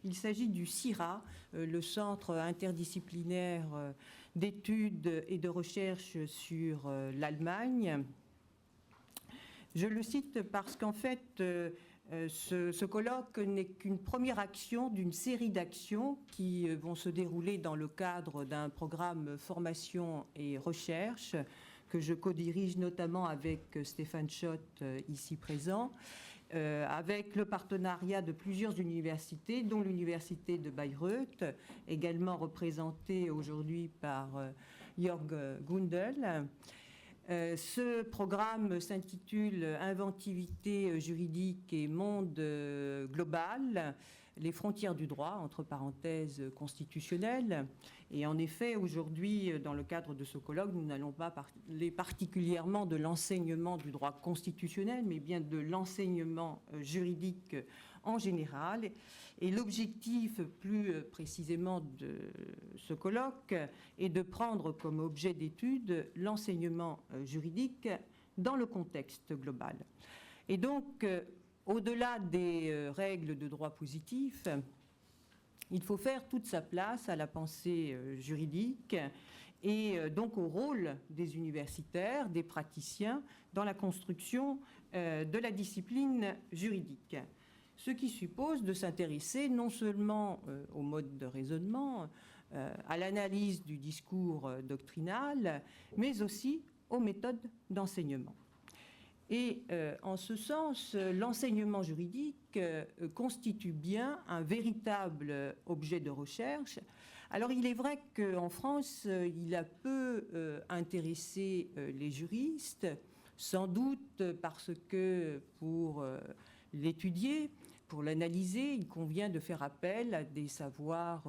Il s'agit du CIRA, le Centre interdisciplinaire d'études et de recherche sur l'Allemagne. Je le cite parce qu'en fait, ce colloque n'est qu'une première action d'une série d'actions qui vont se dérouler dans le cadre d'un programme formation et recherche que je co-dirige notamment avec Stéphane Schott, ici présent, avec le partenariat de plusieurs universités, dont l'université de Bayreuth, également représentée aujourd'hui par Jörg Gundel. Ce programme s'intitule Inventivité juridique et monde global, les frontières du droit, entre parenthèses constitutionnelles. Et en effet, aujourd'hui, dans le cadre de ce colloque, nous n'allons pas parler particulièrement de l'enseignement du droit constitutionnel, mais bien de l'enseignement juridique en général. Et l'objectif, plus précisément, de ce colloque est de prendre comme objet d'étude l'enseignement juridique dans le contexte global. Et donc, au-delà des règles de droit positif, il faut faire toute sa place à la pensée juridique et donc au rôle des universitaires, des praticiens dans la construction de la discipline juridique. Ce qui suppose de s'intéresser non seulement au mode de raisonnement, à l'analyse du discours doctrinal, mais aussi aux méthodes d'enseignement. Et en ce sens, l'enseignement juridique constitue bien un véritable objet de recherche. Alors il est vrai qu'en France, il a peu intéressé les juristes, sans doute parce que pour l'étudier, pour l'analyser, il convient de faire appel à des savoirs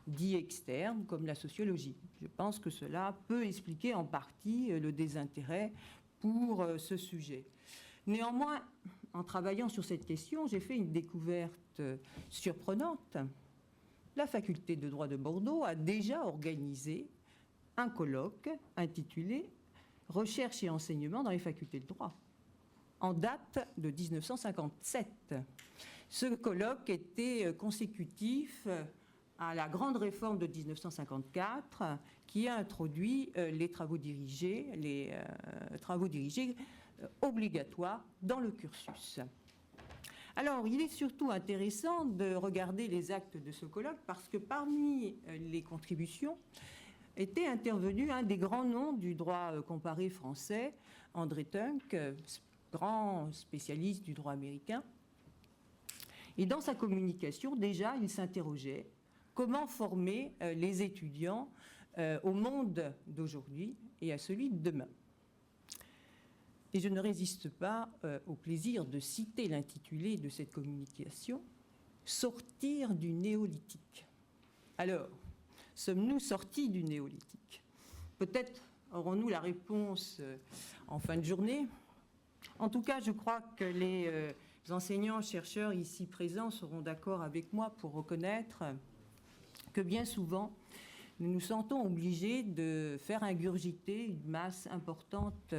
dits externes, comme la sociologie. Je pense que cela peut expliquer en partie le désintérêt pour ce sujet. Néanmoins, en travaillant sur cette question, j'ai fait une découverte surprenante. La faculté de droit de Bordeaux a déjà organisé un colloque intitulé « Recherche et enseignement dans les facultés de droit » en date de 1957. Ce colloque était consécutif à la grande réforme de 1954 qui a introduit les travaux dirigés obligatoires dans le cursus. Alors, il est surtout intéressant de regarder les actes de ce colloque parce que parmi les contributions était intervenu un des grands noms du droit comparé français, André Tunk, grand spécialiste du droit américain. Et dans sa communication, déjà, il s'interrogeait comment former les étudiants au monde d'aujourd'hui et à celui de demain. Et je ne résiste pas au plaisir de citer l'intitulé de cette communication, « Sortir du néolithique ». Alors, sommes-nous sortis du néolithique? Peut-être aurons-nous la réponse en fin de journée. En tout cas, je crois que les enseignants, chercheurs ici présents seront d'accord avec moi pour reconnaître que bien souvent, nous nous sentons obligés de faire ingurgiter une masse importante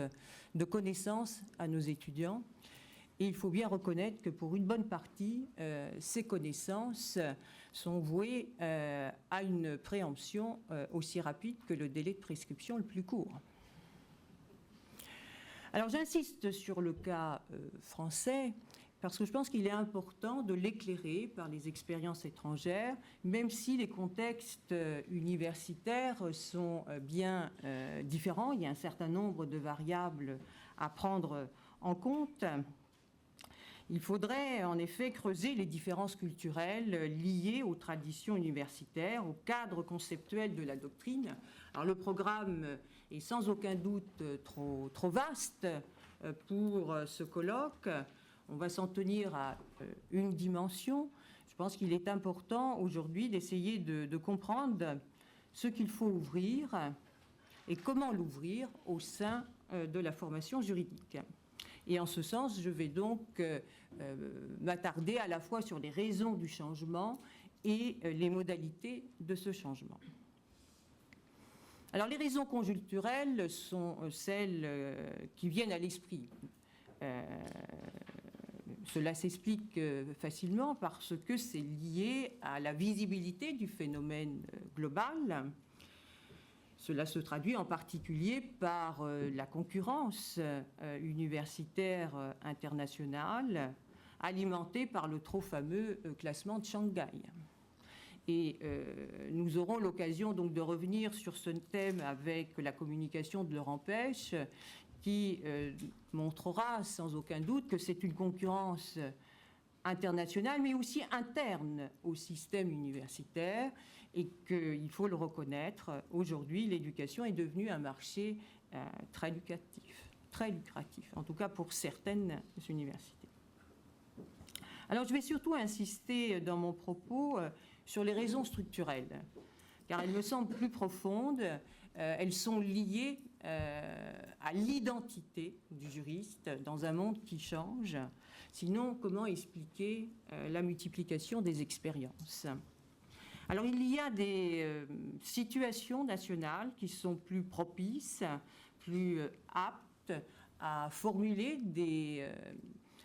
de connaissances à nos étudiants. Et il faut bien reconnaître que pour une bonne partie, ces connaissances sont vouées à une préemption aussi rapide que le délai de prescription le plus court. Alors j'insiste sur le cas français parce que je pense qu'il est important de l'éclairer par les expériences étrangères, même si les contextes universitaires sont bien différents. Il y a un certain nombre de variables à prendre en compte. Il faudrait en effet creuser les différences culturelles liées aux traditions universitaires, au cadre conceptuel de la doctrine. Alors le programme est sans aucun doute trop vaste pour ce colloque. On va s'en tenir à une dimension. Je pense qu'il est important aujourd'hui d'essayer de comprendre ce qu'il faut ouvrir et comment l'ouvrir au sein de la formation juridique. Et en ce sens, je vais donc m'attarder à la fois sur les raisons du changement et les modalités de ce changement. Alors, les raisons conjoncturelles sont celles qui viennent à l'esprit. cela s'explique facilement parce que c'est lié à la visibilité du phénomène global. Cela se traduit en particulier par la concurrence universitaire internationale, alimentée par le trop fameux classement de Shanghai. Et nous aurons l'occasion donc de revenir sur ce thème avec la communication de Laurent Pech, qui montrera sans aucun doute que c'est une concurrence internationale, mais aussi interne au système universitaire, et qu'il faut le reconnaître, aujourd'hui, l'éducation est devenue un marché très lucratif, en tout cas pour certaines universités. Alors, je vais surtout insister dans mon propos sur les raisons structurelles, car elles me semblent plus profondes. Elles sont liées à l'identité du juriste dans un monde qui change. Sinon, comment expliquer la multiplication des expériences ? Alors, il y a des situations nationales qui sont plus propices, plus aptes à formuler des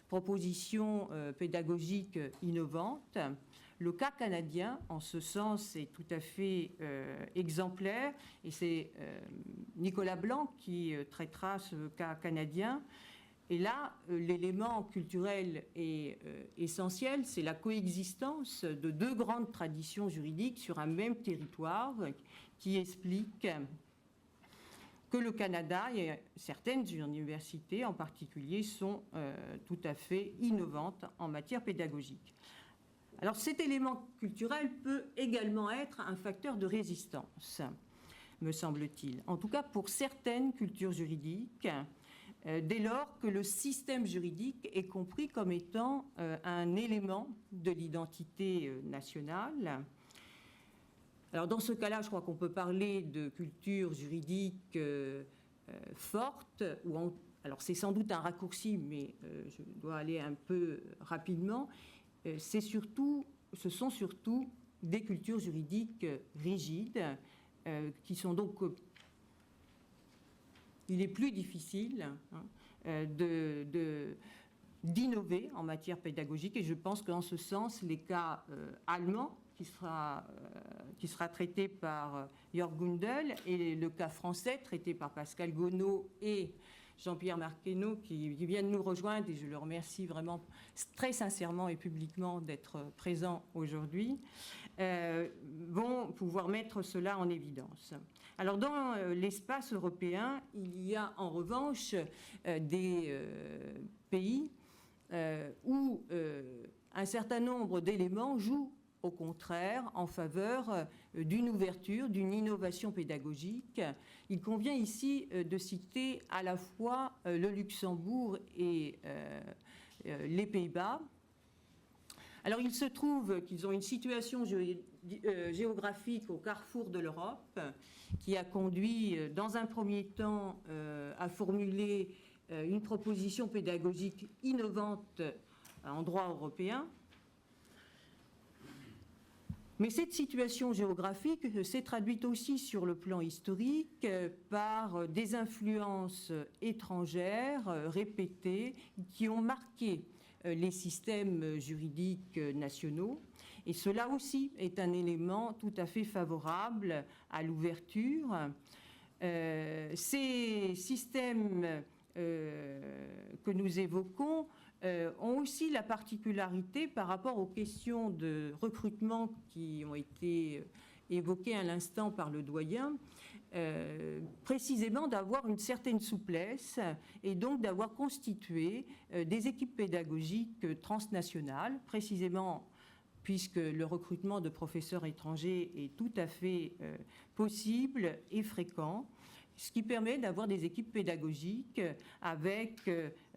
propositions pédagogiques innovantes. Le cas canadien, en ce sens, est tout à fait exemplaire, et c'est Nicolas Blanc qui traitera ce cas canadien. Et là, l'élément culturel est essentiel, c'est la coexistence de deux grandes traditions juridiques sur un même territoire qui explique que le Canada et certaines universités en particulier sont tout à fait innovantes en matière pédagogique. Alors cet élément culturel peut également être un facteur de résistance, me semble-t-il, en tout cas pour certaines cultures juridiques, dès lors que le système juridique est compris comme étant un élément de l'identité nationale. Alors dans ce cas-là, je crois qu'on peut parler de culture juridique forte, alors c'est sans doute un raccourci, mais je dois aller un peu rapidement. Ce sont surtout des cultures juridiques rigides qui sont donc... Il est plus difficile d'innover en matière pédagogique, et je pense qu'en ce sens, les cas allemands, qui sera traité par Jörg Gundel, et le cas français traité par Pascal Gonod et Jean-Pierre Marquenot, qui viennent nous rejoindre, et je le remercie vraiment très sincèrement et publiquement d'être présents aujourd'hui, vont pouvoir mettre cela en évidence. Alors, dans l'espace européen, il y a en revanche des pays où un certain nombre d'éléments jouent au contraire en faveur d'une ouverture, d'une innovation pédagogique. Il convient ici de citer à la fois le Luxembourg et les Pays-Bas. Alors, il se trouve qu'ils ont une situation géographique au carrefour de l'Europe qui a conduit, dans un premier temps, à formuler une proposition pédagogique innovante en droit européen. Mais cette situation géographique s'est traduite aussi sur le plan historique par des influences étrangères répétées qui ont marqué les systèmes juridiques nationaux. Et cela aussi est un élément tout à fait favorable à l'ouverture. Ces systèmes que nous évoquons ont aussi la particularité par rapport aux questions de recrutement qui ont été évoquées à l'instant par le doyen, précisément d'avoir une certaine souplesse et donc d'avoir constitué des équipes pédagogiques transnationales, précisément puisque le recrutement de professeurs étrangers est tout à fait possible et fréquent, ce qui permet d'avoir des équipes pédagogiques avec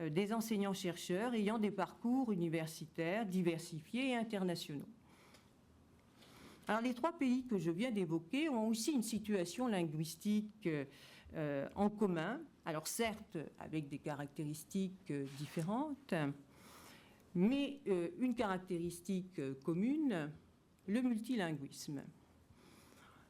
des enseignants-chercheurs ayant des parcours universitaires diversifiés et internationaux. Alors, les trois pays que je viens d'évoquer ont aussi une situation linguistique en commun, alors certes avec des caractéristiques différentes, mais une caractéristique commune, le multilinguisme.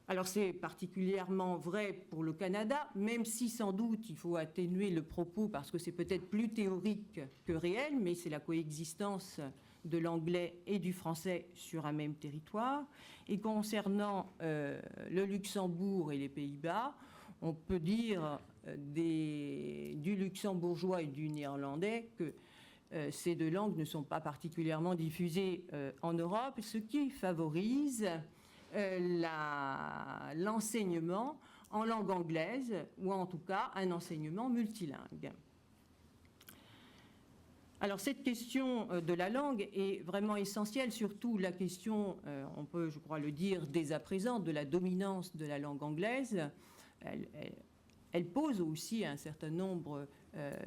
Alors c'est particulièrement vrai pour le Canada, même si sans doute il faut atténuer le propos parce que c'est peut-être plus théorique que réel, mais c'est la coexistence de l'anglais et du français sur un même territoire. Et concernant le Luxembourg et les Pays-Bas, on peut dire du luxembourgeois et du néerlandais que ces deux langues ne sont pas particulièrement diffusées en Europe, ce qui favorise l'enseignement en langue anglaise, ou en tout cas un enseignement multilingue. Alors cette question de la langue est vraiment essentielle, surtout la question, on peut je crois le dire dès à présent, de la dominance de la langue anglaise. Elle pose aussi un certain nombre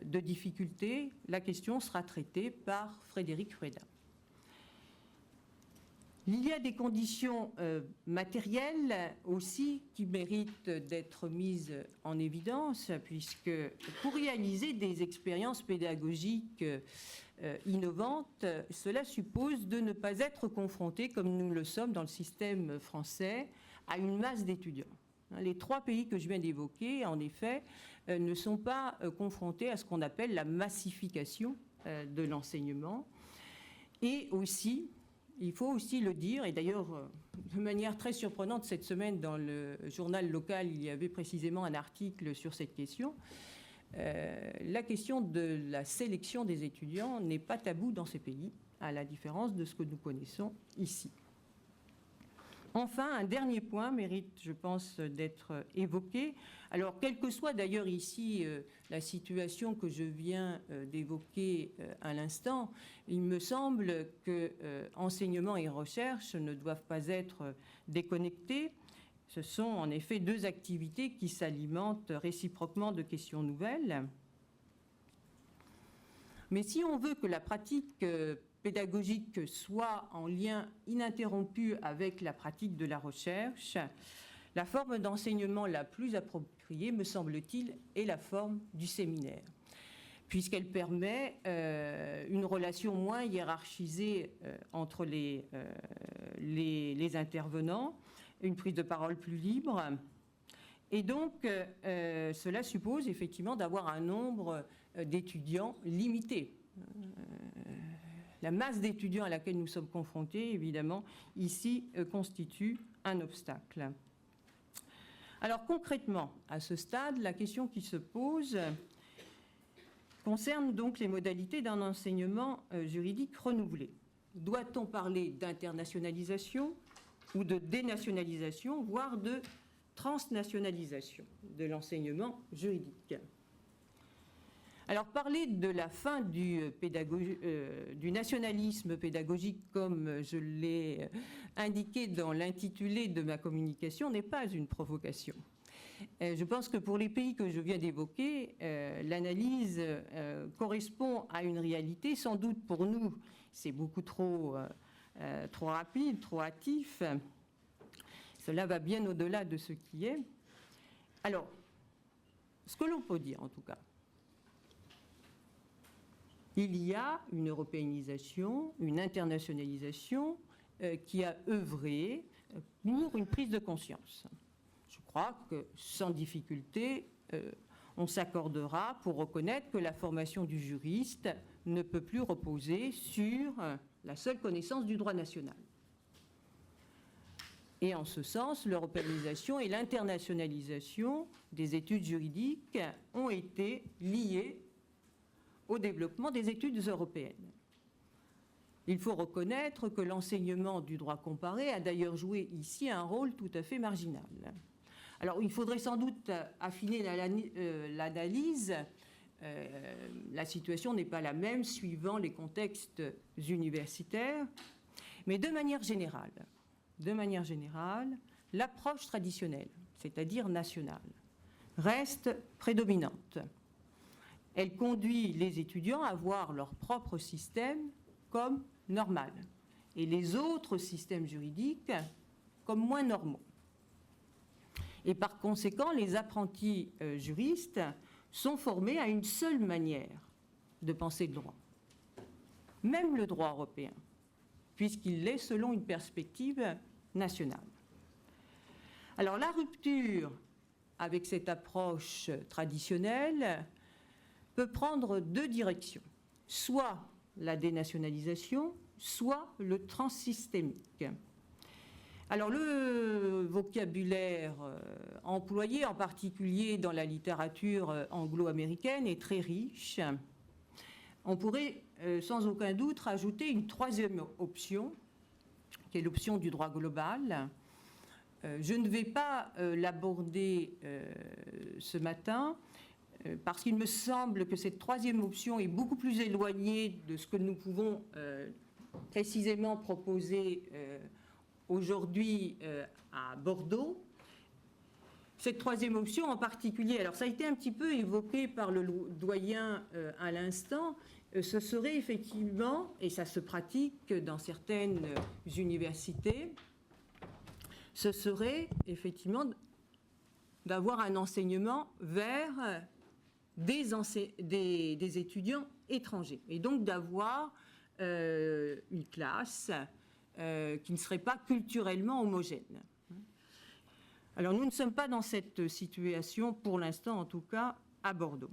de difficultés. La question sera traitée par Frédéric Freda. Il y a des conditions matérielles aussi qui méritent d'être mises en évidence, puisque pour réaliser des expériences pédagogiques innovantes, cela suppose de ne pas être confronté, comme nous le sommes dans le système français, à une masse d'étudiants. Les trois pays que je viens d'évoquer, en effet, ne sont pas confrontés à ce qu'on appelle la massification de l'enseignement. Et aussi, il faut aussi le dire, et d'ailleurs, de manière très surprenante, cette semaine, dans le journal local, il y avait précisément un article sur cette question. La question de la sélection des étudiants n'est pas tabou dans ces pays, à la différence de ce que nous connaissons ici. Enfin, un dernier point mérite, je pense, d'être évoqué. Alors, quelle que soit d'ailleurs ici la situation que je viens d'évoquer à l'instant, il me semble que enseignement et recherche ne doivent pas être déconnectés. Ce sont en effet deux activités qui s'alimentent réciproquement de questions nouvelles. Mais si on veut que la pratique pédagogique soit en lien ininterrompu avec la pratique de la recherche, la forme d'enseignement la plus appropriée, me semble-t-il, est la forme du séminaire, puisqu'elle permet une relation moins hiérarchisée entre les intervenants, une prise de parole plus libre. Et donc, cela suppose effectivement d'avoir un nombre d'étudiants limité. La masse d'étudiants à laquelle nous sommes confrontés, évidemment, ici, constitue un obstacle. Alors concrètement, à ce stade, la question qui se pose concerne donc les modalités d'un enseignement juridique renouvelé. Doit-on parler d'internationalisation ou de dénationalisation, voire de transnationalisation de l'enseignement juridique? Alors, parler de la fin du nationalisme pédagogique, comme je l'ai indiqué dans l'intitulé de ma communication, n'est pas une provocation. Je pense que pour les pays que je viens d'évoquer, l'analyse correspond à une réalité. Sans doute pour nous, c'est beaucoup trop rapide, trop hâtif. Cela va bien au-delà de ce qui est. Alors, ce que l'on peut dire en tout cas, il y a une européanisation, une internationalisation qui a œuvré pour une prise de conscience. Je crois que sans difficulté, on s'accordera pour reconnaître que la formation du juriste ne peut plus reposer sur la seule connaissance du droit national. Et en ce sens, l'européanisation et l'internationalisation des études juridiques ont été liées au développement des études européennes. Il faut reconnaître que l'enseignement du droit comparé a d'ailleurs joué ici un rôle tout à fait marginal. Alors, il faudrait sans doute affiner l'analyse. La situation n'est pas la même suivant les contextes universitaires, mais de manière générale, l'approche traditionnelle, c'est-à-dire nationale, reste prédominante. Elle conduit les étudiants à voir leur propre système comme normal et les autres systèmes juridiques comme moins normaux. Et par conséquent, les apprentis juristes sont formés à une seule manière de penser le droit, même le droit européen, puisqu'il l'est selon une perspective nationale. Alors la rupture avec cette approche traditionnelle peut prendre deux directions, soit la dénationalisation, soit le transsystémique. Alors le vocabulaire employé, en particulier dans la littérature anglo-américaine, est très riche. On pourrait sans aucun doute rajouter une troisième option, qui est l'option du droit global. Je ne vais pas l'aborder ce matin, parce qu'il me semble que cette troisième option est beaucoup plus éloignée de ce que nous pouvons précisément proposer aujourd'hui à Bordeaux. Cette troisième option en particulier, alors ça a été un petit peu évoqué par le doyen à l'instant, ce serait effectivement, et ça se pratique dans certaines universités, ce serait effectivement d'avoir un enseignement vers des étudiants étrangers, et donc d'avoir une classe qui ne serait pas culturellement homogène. Alors nous ne sommes pas dans cette situation, pour l'instant en tout cas, à Bordeaux.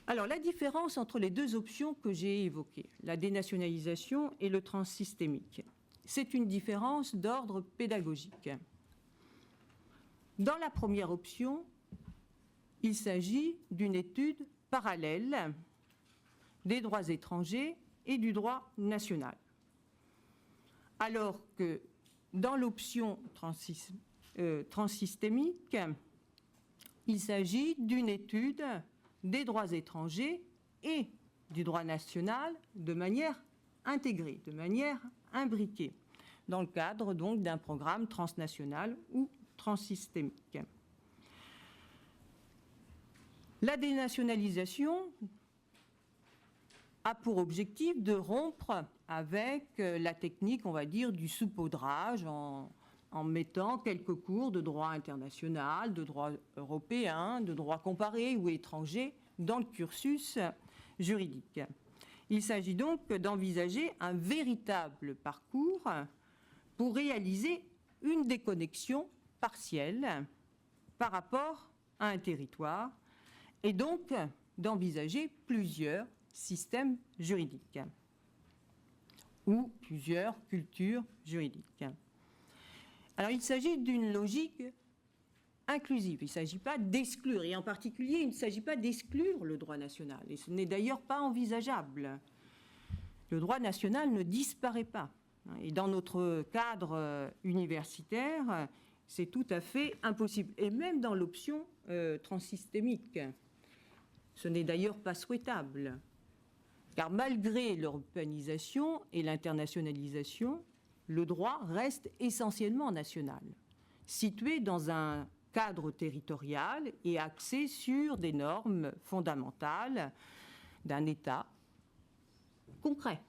Alors la différence entre les deux options que j'ai évoquées, la dénationalisation et le transsystémique, c'est une différence d'ordre pédagogique. Dans la première option, il s'agit d'une étude parallèle des droits étrangers et du droit national. Alors que dans l'option transsystémique, il s'agit d'une étude des droits étrangers et du droit national de manière intégrée, de manière imbriquée, dans le cadre donc d'un programme transnational ou transsystémique. La dénationalisation a pour objectif de rompre avec la technique, on va dire, du saupoudrage en mettant quelques cours de droit international, de droit européen, de droit comparé ou étranger dans le cursus juridique. Il s'agit donc d'envisager un véritable parcours pour réaliser une déconnexion partielle par rapport à un territoire et donc d'envisager plusieurs systèmes juridiques ou plusieurs cultures juridiques. Alors il s'agit d'une logique inclusive, il ne s'agit pas d'exclure, et en particulier il ne s'agit pas d'exclure le droit national, et ce n'est d'ailleurs pas envisageable. Le droit national ne disparaît pas, et dans notre cadre universitaire, c'est tout à fait impossible, et même dans l'option transsystémique. Ce n'est d'ailleurs pas souhaitable, car malgré l'urbanisation et l'internationalisation, le droit reste essentiellement national, situé dans un cadre territorial et axé sur des normes fondamentales d'un État concret.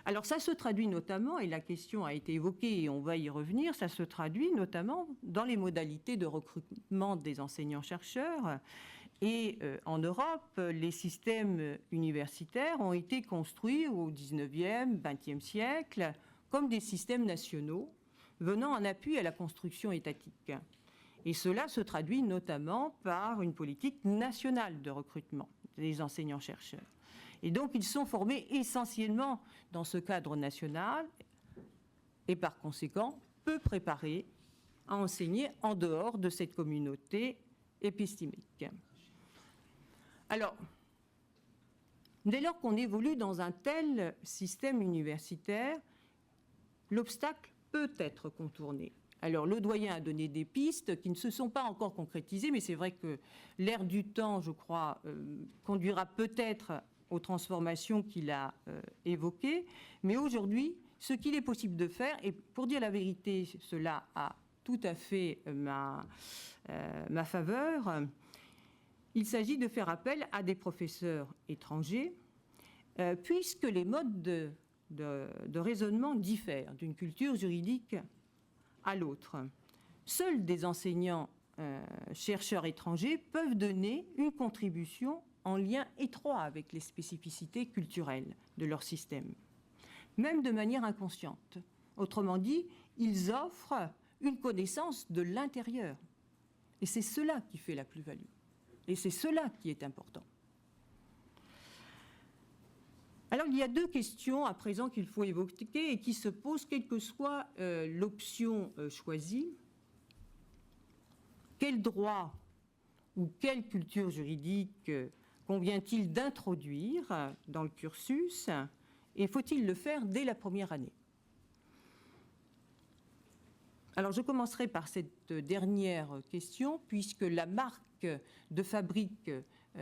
Alors ça se traduit notamment, et la question a été évoquée et on va y revenir, ça se traduit notamment dans les modalités de recrutement des enseignants-chercheurs. Et en Europe, les systèmes universitaires ont été construits au XIXe, XXe siècle comme des systèmes nationaux venant en appui à la construction étatique. Et cela se traduit notamment par une politique nationale de recrutement des enseignants-chercheurs. Et donc, ils sont formés essentiellement dans ce cadre national et par conséquent peu préparés à enseigner en dehors de cette communauté épistémique. Alors, dès lors qu'on évolue dans un tel système universitaire, l'obstacle peut être contourné. Alors, le doyen a donné des pistes qui ne se sont pas encore concrétisées, mais c'est vrai que l'ère du temps, je crois, conduira peut-être aux transformations qu'il a évoquées. Mais aujourd'hui, ce qu'il est possible de faire, et pour dire la vérité, cela a tout à fait ma faveur, il s'agit de faire appel à des professeurs étrangers, puisque les modes de raisonnement diffèrent d'une culture juridique à l'autre. Seuls des enseignants chercheurs étrangers peuvent donner une contribution en lien étroit avec les spécificités culturelles de leur système, même de manière inconsciente. Autrement dit, ils offrent une connaissance de l'intérieur. Et c'est cela qui fait la plus-value. Et c'est cela qui est important. Alors, il y a deux questions à présent qu'il faut évoquer et qui se posent, quelle que soit l'option choisie. Quel droit ou quelle culture juridique convient-il d'introduire dans le cursus et faut-il le faire dès la première année? Alors, je commencerai par cette dernière question, puisque la marque de fabrique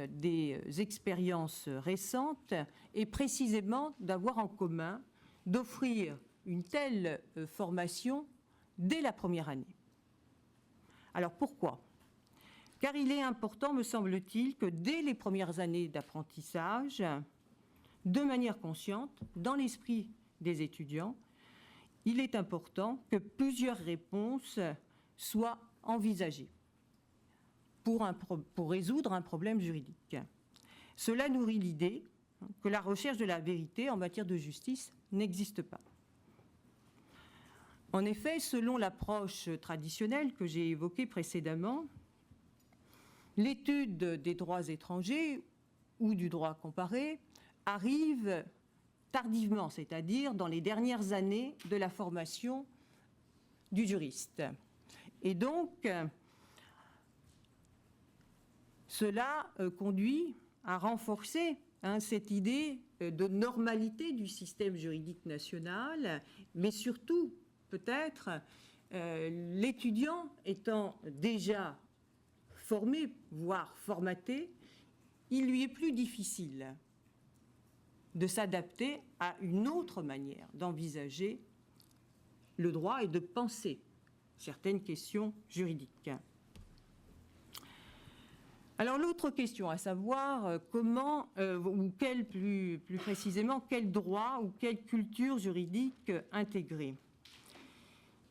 des expériences récentes est précisément d'avoir en commun d'offrir une telle formation dès la première année. Alors, pourquoi? Car il est important, me semble-t-il, que dès les premières années d'apprentissage, de manière consciente, dans l'esprit des étudiants, il est important que plusieurs réponses soient envisagées pour résoudre un problème juridique. Cela nourrit l'idée que la recherche de la vérité en matière de justice n'existe pas. En effet, selon l'approche traditionnelle que j'ai évoquée précédemment, l'étude des droits étrangers ou du droit comparé arrive tardivement, c'est-à-dire dans les dernières années de la formation du juriste. Et donc, cela conduit à renforcer cette idée de normalité du système juridique national, mais surtout, peut-être, l'étudiant étant déjà formé, voire formaté, il lui est plus difficile de s'adapter à une autre manière d'envisager le droit et de penser certaines questions juridiques. Alors l'autre question, à savoir comment, ou plus précisément, quel droit ou quelle culture juridique intégrer.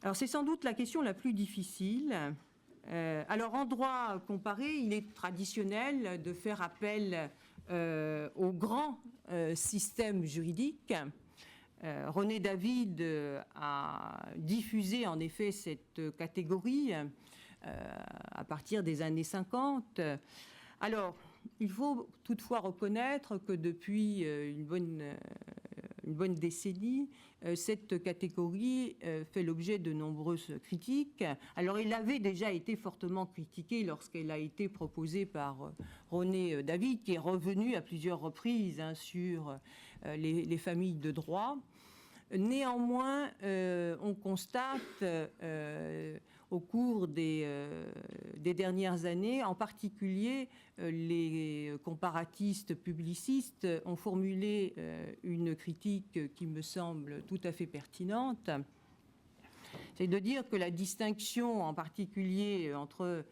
Alors c'est sans doute la question la plus difficile. Alors en droit comparé, il est traditionnel de faire appel au grand système juridique. René David a diffusé en effet cette catégorie à partir des années 50. Alors, il faut toutefois reconnaître que depuis une bonne décennie, cette catégorie fait l'objet de nombreuses critiques. Alors, elle avait déjà été fortement critiquée lorsqu'elle a été proposée par René David, qui est revenu à plusieurs reprises sur les familles de droit. Néanmoins, on constate au cours des dernières années, en particulier les comparatistes publicistes ont formulé une critique qui me semble tout à fait pertinente. C'est de dire que la distinction en particulier entre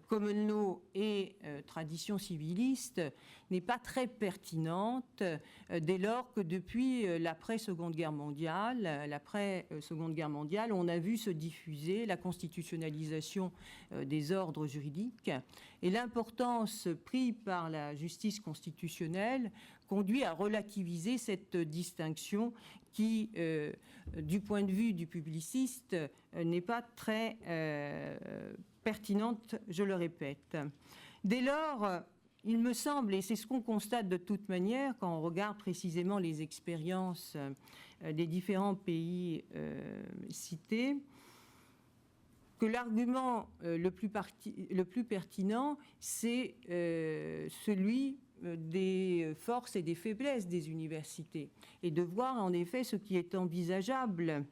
common law et tradition civiliste n'est pas très pertinente dès lors que depuis l'après-Seconde Guerre mondiale, on a vu se diffuser la constitutionnalisation des ordres juridiques et l'importance prise par la justice constitutionnelle conduit à relativiser cette distinction qui, du point de vue du publiciste, n'est pas très pertinente, je le répète. Dès lors, il me semble, et c'est ce qu'on constate de toute manière quand on regarde précisément les expériences des différents pays cités, que l'argument le plus pertinent, c'est celui des forces et des faiblesses des universités, et de voir en effet ce qui est envisageable.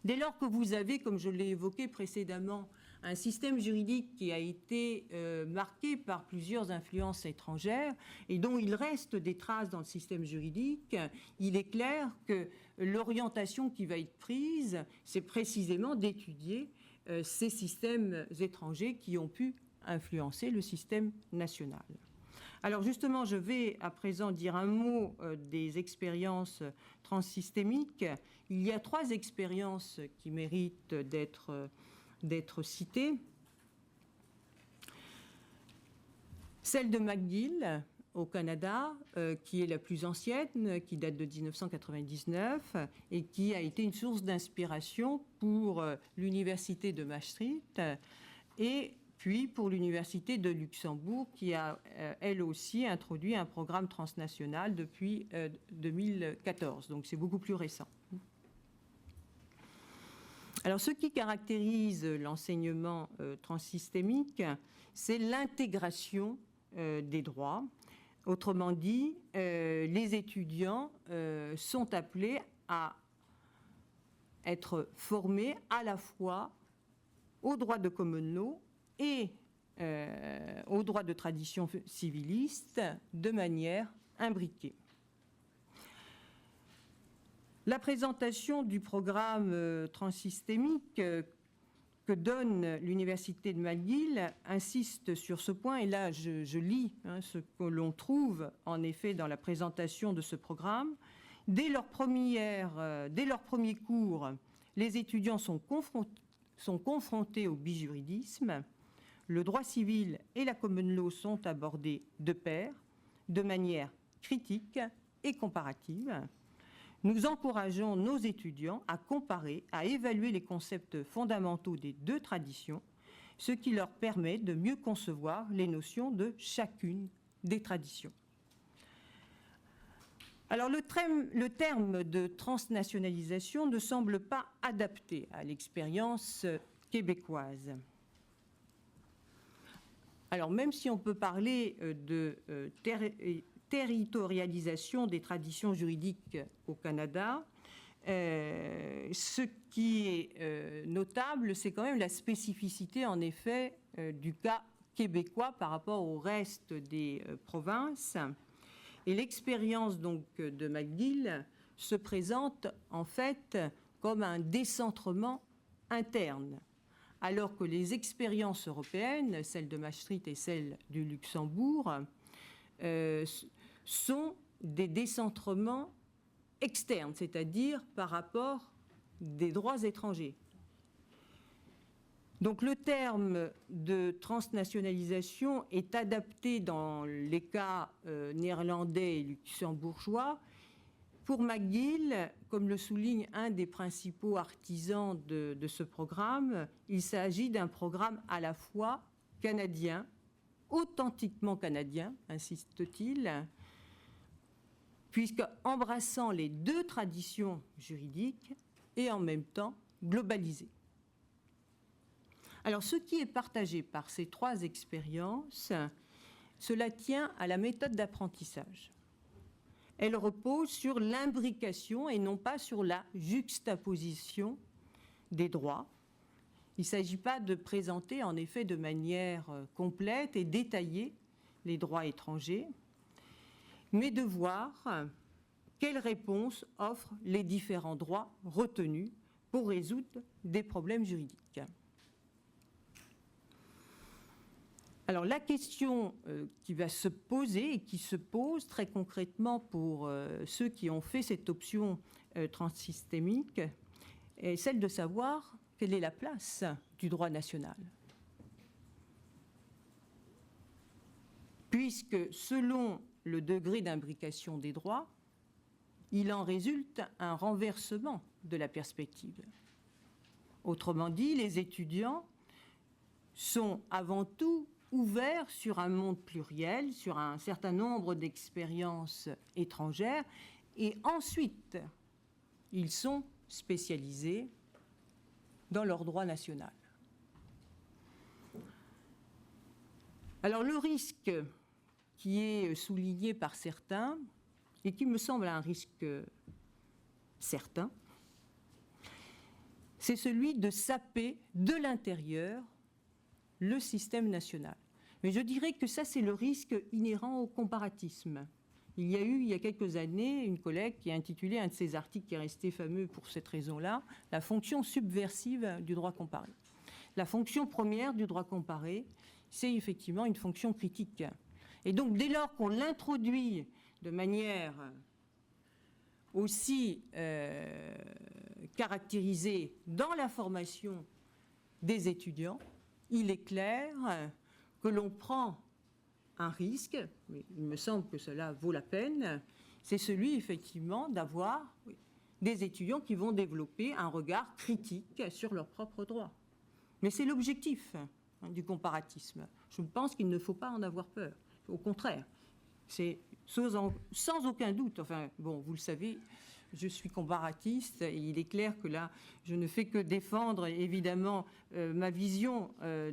Dès lors que vous avez, comme je l'ai évoqué précédemment, un système juridique qui a été marqué par plusieurs influences étrangères et dont il reste des traces dans le système juridique, il est clair que l'orientation qui va être prise, c'est précisément d'étudier ces systèmes étrangers qui ont pu influencer le système national. Alors justement, je vais à présent dire un mot des expériences transsystémiques. Il y a 3 expériences qui méritent d'être citées. Celle de McGill, au Canada, qui est la plus ancienne, qui date de 1999 et qui a été une source d'inspiration pour l'université de Maastricht et puis pour l'université de Luxembourg, qui a elle aussi introduit un programme transnational depuis 2014. Donc c'est beaucoup plus récent. Alors, ce qui caractérise l'enseignement transsystémique, c'est l'intégration des droits. Autrement dit, les étudiants sont appelés à être formés à la fois au droit de common law et au droit de tradition civiliste de manière imbriquée. La présentation du programme transsystémique que donne l'Université de McGill insiste sur ce point, et là je lis ce que l'on trouve en effet dans la présentation de ce programme. Dès leur premier cours, les étudiants sont confrontés au bijuridisme. Le droit civil et la common law sont abordés de pair, de manière critique et comparative. Nous encourageons nos étudiants à comparer, à évaluer les concepts fondamentaux des deux traditions, ce qui leur permet de mieux concevoir les notions de chacune des traditions. Alors le terme de transnationalisation ne semble pas adapté à l'expérience québécoise. Alors même si on peut parler de territorialisation des traditions juridiques au Canada, ce qui est notable, c'est quand même la spécificité, en effet, du cas québécois par rapport au reste des provinces. Et l'expérience donc de McGill se présente en fait comme un décentrement interne, alors que les expériences européennes, celle de Maastricht et celle du Luxembourg, sont des décentrements externes, c'est-à-dire par rapport des droits étrangers. Donc le terme de transnationalisation est adapté dans les cas néerlandais et luxembourgeois. Pour McGill, comme le souligne un des principaux artisans de ce programme, il s'agit d'un programme à la fois canadien, authentiquement canadien, insiste-t-il, puisque embrassant les deux traditions juridiques et en même temps globalisé. Alors, ce qui est partagé par ces trois expériences, cela tient à la méthode d'apprentissage. Elle repose sur l'imbrication et non pas sur la juxtaposition des droits. Il ne s'agit pas de présenter en effet de manière complète et détaillée les droits étrangers, mais de voir quelles réponses offrent les différents droits retenus pour résoudre des problèmes juridiques. Alors la question qui va se poser et qui se pose très concrètement pour ceux qui ont fait cette option transsystémique est celle de savoir quelle est la place du droit national. Puisque selon le degré d'imbrication des droits, il en résulte un renversement de la perspective. Autrement dit, les étudiants sont avant tout ouverts sur un monde pluriel, sur un certain nombre d'expériences étrangères, et ensuite, ils sont spécialisés dans leur droit national. Alors le risque qui est souligné par certains, et qui me semble un risque certain, c'est celui de saper de l'intérieur le système national. Mais je dirais que ça, c'est le risque inhérent au comparatisme. Il y a eu, il y a quelques années, une collègue qui a intitulé un de ses articles qui est resté fameux pour cette raison-là, « La fonction subversive du droit comparé ». La fonction première du droit comparé, c'est effectivement une fonction critique. Et donc, dès lors qu'on l'introduit de manière aussi caractérisée dans la formation des étudiants, il est clair que l'on prend un risque, mais il me semble que cela vaut la peine, c'est celui effectivement d'avoir des étudiants qui vont développer un regard critique sur leurs propres droits. Mais c'est l'objectif du comparatisme. Je pense qu'il ne faut pas en avoir peur. Au contraire, c'est sans aucun doute, enfin bon, vous le savez, je suis comparatiste et il est clair que là, je ne fais que défendre évidemment ma vision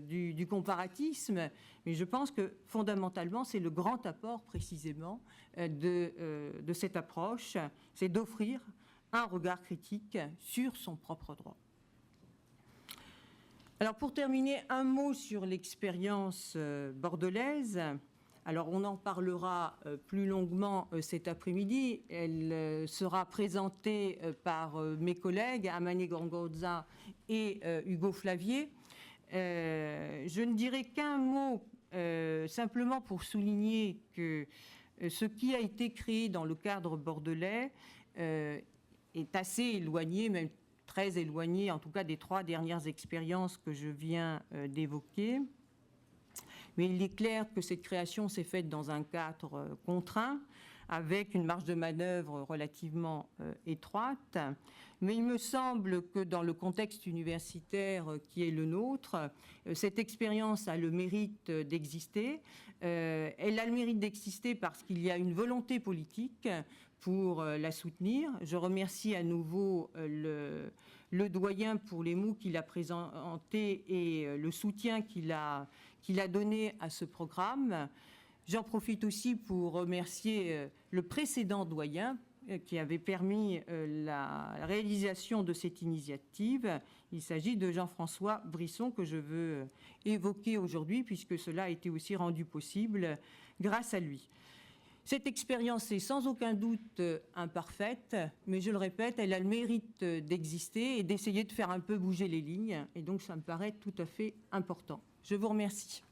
du comparatisme, mais je pense que fondamentalement, c'est le grand apport précisément de cette approche, c'est d'offrir un regard critique sur son propre droit. Alors pour terminer, un mot sur l'expérience bordelaise. Alors, on en parlera plus longuement cet après-midi. Elle sera présentée par mes collègues Amané Gangotza et Hugo Flavier. Je ne dirai qu'un mot simplement pour souligner que ce qui a été créé dans le cadre bordelais est assez éloigné, même très éloigné, en tout cas des 3 dernières expériences que je viens d'évoquer. Mais il est clair que cette création s'est faite dans un cadre contraint, avec une marge de manœuvre relativement étroite. Mais il me semble que dans le contexte universitaire qui est le nôtre, cette expérience a le mérite d'exister. Elle a le mérite d'exister parce qu'il y a une volonté politique pour la soutenir. Je remercie à nouveau le doyen pour les mots qu'il a présentés et le soutien qu'il a donné à ce programme. J'en profite aussi pour remercier le précédent doyen qui avait permis la réalisation de cette initiative. Il s'agit de Jean-François Brisson que je veux évoquer aujourd'hui puisque cela a été aussi rendu possible grâce à lui. Cette expérience est sans aucun doute imparfaite, mais je le répète, elle a le mérite d'exister et d'essayer de faire un peu bouger les lignes. Et donc ça me paraît tout à fait important. Je vous remercie.